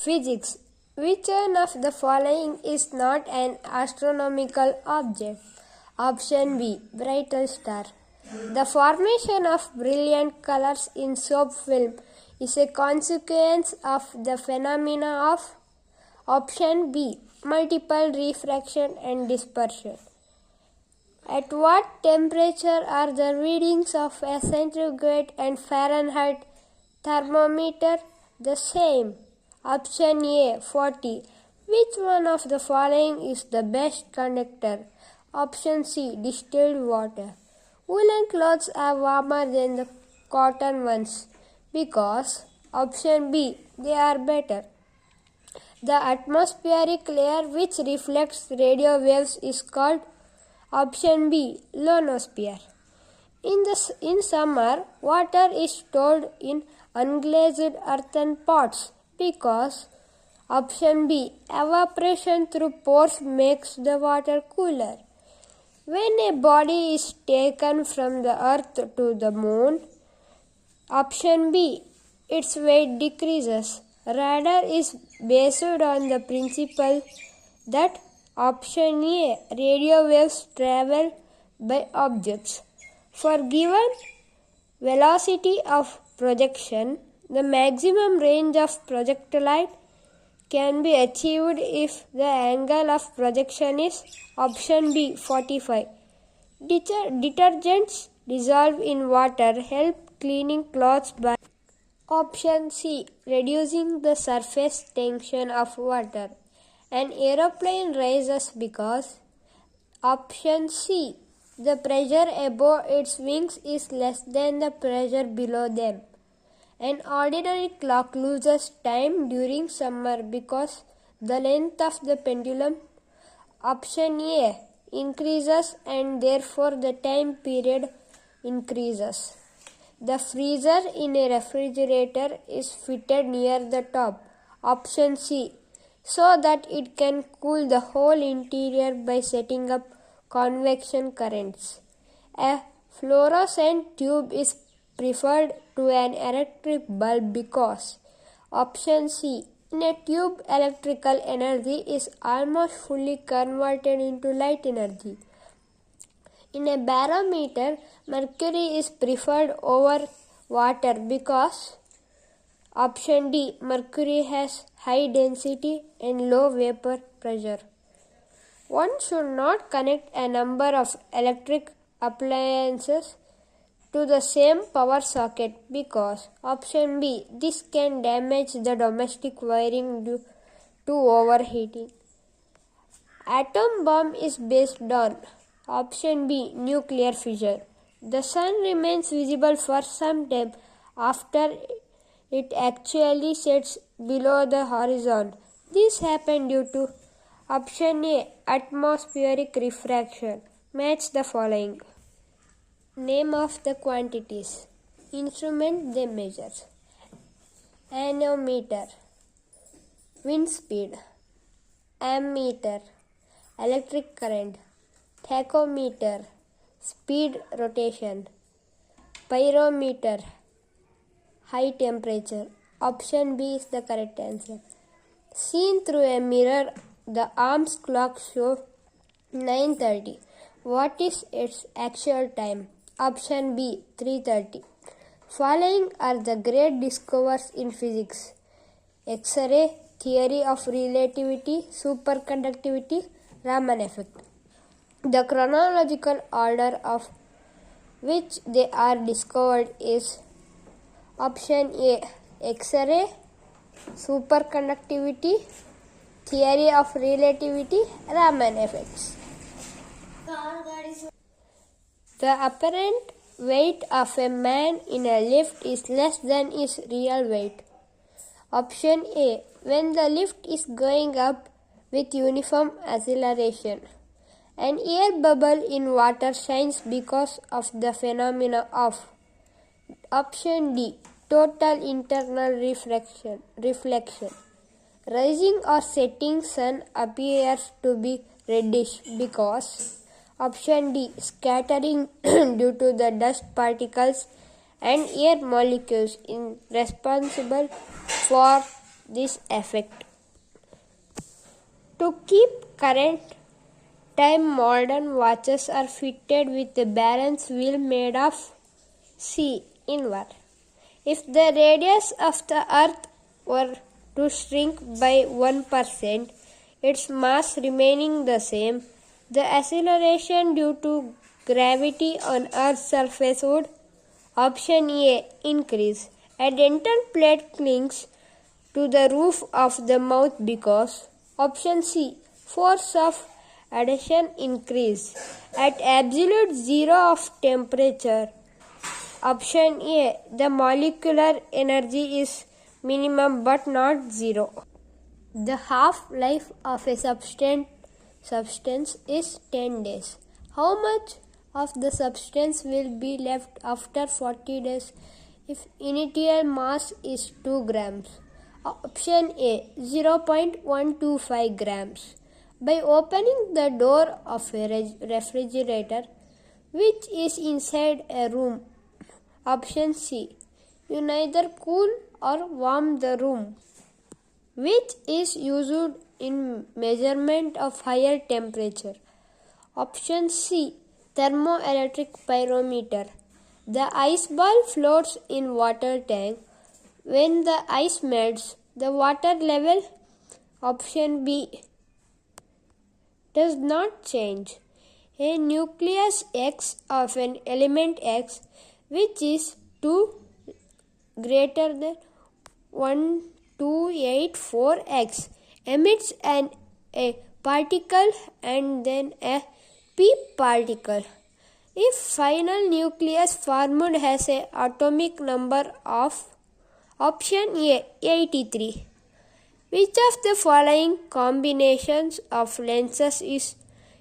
Physics. Which one of the following is not an astronomical object? Option B. Brighter star. The formation of brilliant colors in soap film is a consequence of the phenomena of option B. Multiple refraction and dispersion. At what temperature are the readings of a centigrade and Fahrenheit thermometer the same? Option A. 40. Which one of the following is the best conductor? Option C. Distilled water. Woolen clothes are warmer than the cotton ones because option B. They are better. The atmospheric layer which reflects radio waves is called option B. Ionosphere. In summer, water is stored in unglazed earthen pots because option B. Evaporation through pores makes the water cooler. When a body is taken from the earth to the moon, option B. Its weight decreases. Radar is based on the principle that option A. Radio waves travel by objects. For given velocity of projection, the maximum range of projectile can be achieved if the angle of projection is option B. 45. Detergents dissolved in water help cleaning clothes by option C. Reducing the surface tension of water. An aeroplane rises because option C. The pressure above its wings is less than the pressure below them. An ordinary clock loses time during summer because the length of the pendulum option A increases and therefore the time period increases. The freezer in a refrigerator is fitted near the top option C so that it can cool the whole interior by setting up convection currents. A fluorescent tube is preferred to an electric bulb because option C. In a tube, electrical energy is almost fully converted into light energy. In a barometer, mercury is preferred over water because option D. Mercury has high density and low vapor pressure. One should not connect a number of electric appliances to the same power socket because option B. This can damage the domestic wiring due to overheating. Atom bomb is based on option B. Nuclear fission. The sun remains visible for some time after it actually sets below the horizon. This happened due to option A. Atmospheric refraction. Match the following. Name of the quantities. Instrument they measure. Anemometer. Wind speed. Ammeter. Electric current. Tachometer. Speed rotation. Pyrometer. High temperature. Option B is the correct answer. Seen through a mirror, the arm's clock shows 9:30. What is its actual time? Option B. 3:30. Following are the great discoveries in physics: X-ray, theory of relativity, superconductivity, Raman effect. The chronological order of which they are discovered is option A. X-ray, superconductivity, theory of relativity, Raman effects. The apparent weight of a man in a lift is less than his real weight. Option A. When the lift is going up with uniform acceleration. An air bubble in water shines because of the phenomena of option D. Total internal reflection. Rising or setting sun appears to be reddish because option D. Scattering due to the dust particles and air molecules responsible for this effect. To keep current time, modern watches are fitted with a balance wheel made of C inward. If the radius of the Earth were to shrink by 1%, its mass remaining the same, the acceleration due to gravity on Earth's surface would, option A, increase. A dental plate clings to the roof of the mouth because, option C, force of adhesion increase. At absolute zero of temperature, option A, the molecular energy is minimum but not zero. The half-life of a substance is 10 days. How much of the substance will be left after 40 days if initial mass is 2 grams? Option A, 0.125 grams. By opening the door of a refrigerator, which is inside a room, option C, you neither cool or warm the room, which is used in measurement of higher temperature. Option C, thermoelectric pyrometer. The ice ball floats in water tank. When the ice melts, the water level, option B, does not change. A nucleus X of an element X, which is 2 greater than 1284X, emits a particle and then a p particle. If final nucleus formed has an atomic number of, option A, 83. Which of the following combinations of lenses is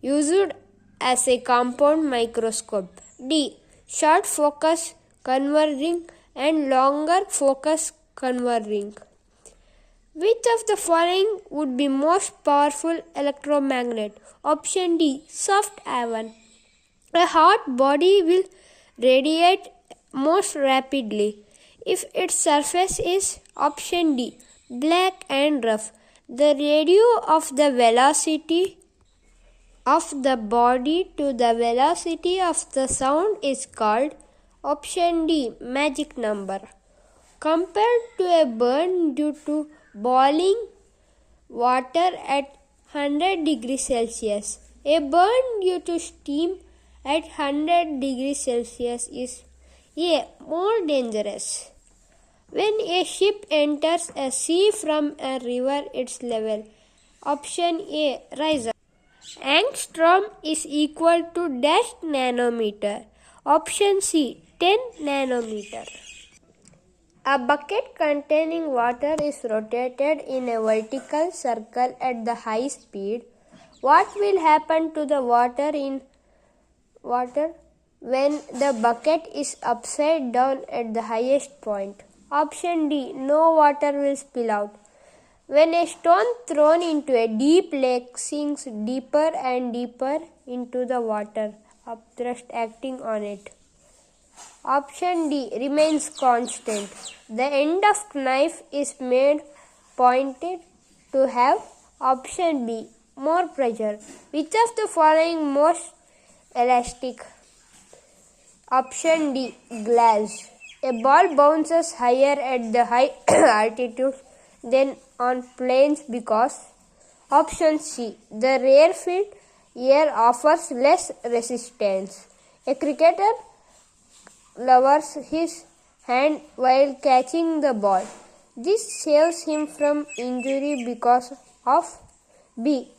used as a compound microscope? D, short focus converging and longer focus converging. Which of the following would be most powerful electromagnet? Option D, soft iron. A hot body will radiate most rapidly if its surface is, option D, black and rough. The ratio of the velocity of the body to the velocity of the sound is called, option D, magic number. Compared to a burn due to boiling water at 100 degrees Celsius, a burn due to steam at 100 degrees Celsius is A, more dangerous. When a ship enters a sea from a river, its level, option A, rises. Angstrom is equal to dash nanometer. Option C, 10 nanometer. A bucket containing water is rotated in a vertical circle at the high speed. What will happen to the water when the bucket is upside down at the highest point? Option D, no water will spill out. When a stone thrown into a deep lake sinks deeper and deeper into the water, upthrust acting on it, option D, remains constant. The end of knife is made pointed to have, option B, more pressure. Which of the following most elastic? Option D, glass. A ball bounces higher at the high altitude than on planes because, option C, the rarefied air offers less resistance. A cricketer lowers his hand while catching the ball. This saves him from injury because of B,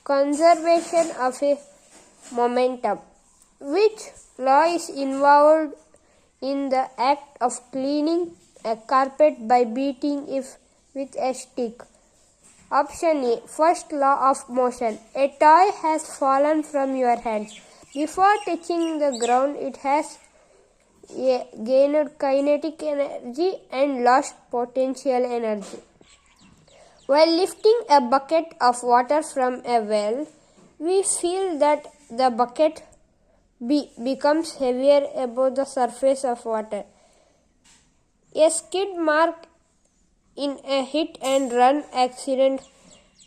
conservation of a momentum. Which law is involved in the act of cleaning a carpet by beating it with a stick? Option A, first law of motion. A toy has fallen from your hands. Before touching the ground, it has gained kinetic energy and lost potential energy. While lifting a bucket of water from a well, we feel that the bucket becomes heavier above the surface of water. A skid mark in a hit and run accident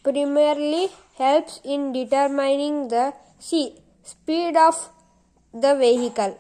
primarily helps in determining the speed of the vehicle.